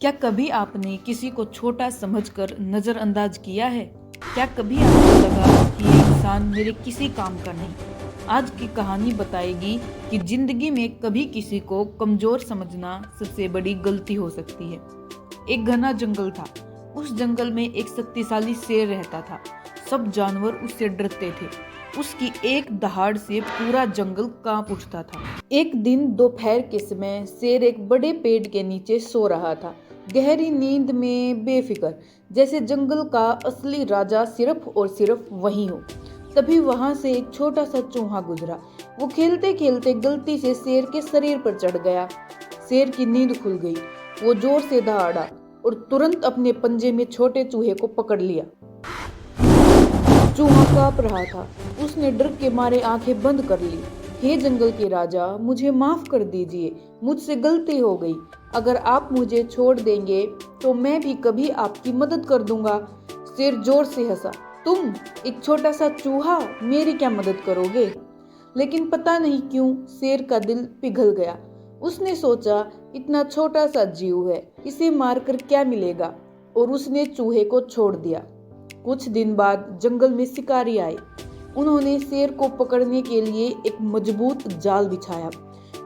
क्या कभी आपने किसी को छोटा समझकर नज़रअंदाज किया है? क्या कभी आपको लगा कि ये इंसान मेरे किसी काम का नहीं? आज की कहानी बताएगी कि जिंदगी में कभी किसी को कमज़ोर समझना सबसे बड़ी गलती हो सकती है। एक घना जंगल था। उस जंगल में एक शक्तिशाली शेर रहता था। सब जानवर उससे डरते थे। उसकी एक दहाड़ से पूरा जंगल कांप उठता था। एक दिन दोपहर के समय शेर एक बड़े पेड़ के नीचे सो रहा था, गहरी नींद में बेफिक्र, जैसे जंगल का असली राजा सिर्फ और सिर्फ वही हो। तभी वहां से एक छोटा सा चूहा गुजरा। वो खेलते खेलते गलती से शेर के शरीर पर चढ़ गया। शेर की नींद खुल गई। वो जोर से दहाड़ा और तुरंत अपने पंजे में छोटे चूहे को पकड़ लिया। चूहा कांप रहा था। उसने डर के मारे आंखें बंद कर ली। हे जंगल के राजा, मुझे माफ कर दीजिए, मुझसे गलती हो गई। अगर आप मुझे छोड़ देंगे तो मैं भी कभी आपकी मदद कर दूंगा। शेर जोर से हंसा। तुम, एक छोटा सा चूहा, मेरी क्या मदद करोगे? लेकिन पता नहीं क्यों शेर का दिल पिघल गया। उसने सोचा, इतना छोटा सा जीव है, इसे मारकर क्या मिलेगा, और उसने चूहे को छोड़ दिया। कुछ दिन बाद जंगल में शिकारी आए। उन्होंने शेर को पकड़ने के लिए एक मजबूत जाल बिछाया।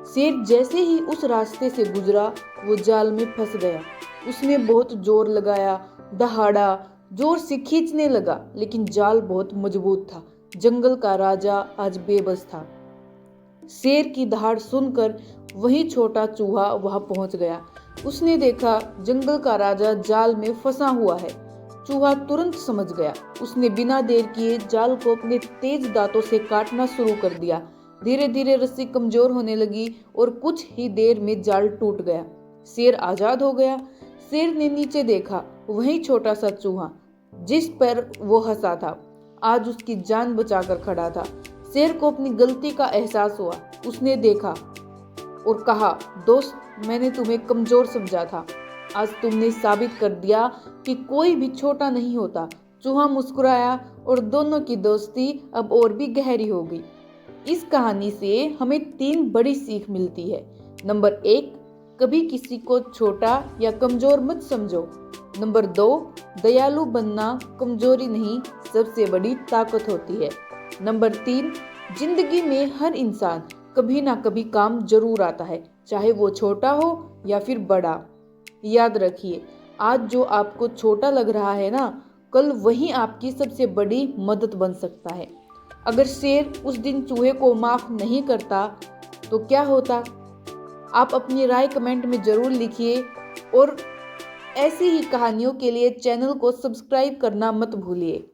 शेर जैसे ही उस रास्ते से गुजरा, वो जाल में फंस गया। उसने बहुत जोर लगाया, दहाड़ा, जोर से खींचने लगा, लेकिन जाल बहुत मजबूत था। जंगल का राजा आज बेबस था। शेर की दहाड़ सुनकर वही छोटा चूहा वहां पहुंच गया। उसने देखा जंगल का राजा जाल में फंसा हुआ है। चूहा तुरंत समझ गया। उसने बिना देर किए जाल को अपने तेज दांतों से काटना शुरू कर दिया। धीरे धीरे रस्सी कमजोर होने लगी और कुछ ही देर में जाल टूट गया। शेर आजाद हो गया। शेर ने नीचे देखा, वही छोटा सा चूहा जिस पर वो हंसा था, आज उसकी जान बचाकर खड़ा था। शेर को अपनी गलती का एहसास हुआ। उसने देखा और कहा, दोस्त, मैंने तुम्हें कमजोर समझा था। आज तुमने साबित कर दिया कि कोई भी छोटा नहीं होता। चूहा मुस्कुराया और दोनों की दोस्ती अब और भी गहरी हो गई। इस कहानी से हमें 3 बड़ी सीख मिलती है। नंबर 1, कभी किसी को छोटा या कमजोर मत समझो। नंबर 2, दयालु बनना कमजोरी नहीं, सबसे बड़ी ताकत होती है। नंबर 3, जिंदगी में हर इंसान कभी ना कभी काम जरूर आता है, चाहे वो छोटा हो या फिर बड़ा। याद रखिए, आज जो आपको छोटा लग रहा है ना, कल वही आपकी सबसे बड़ी मदद बन सकता है। अगर शेर उस दिन चूहे को माफ नहीं करता तो क्या होता? आप अपनी राय कमेंट में जरूर लिखिए और ऐसी ही कहानियों के लिए चैनल को सब्सक्राइब करना मत भूलिए।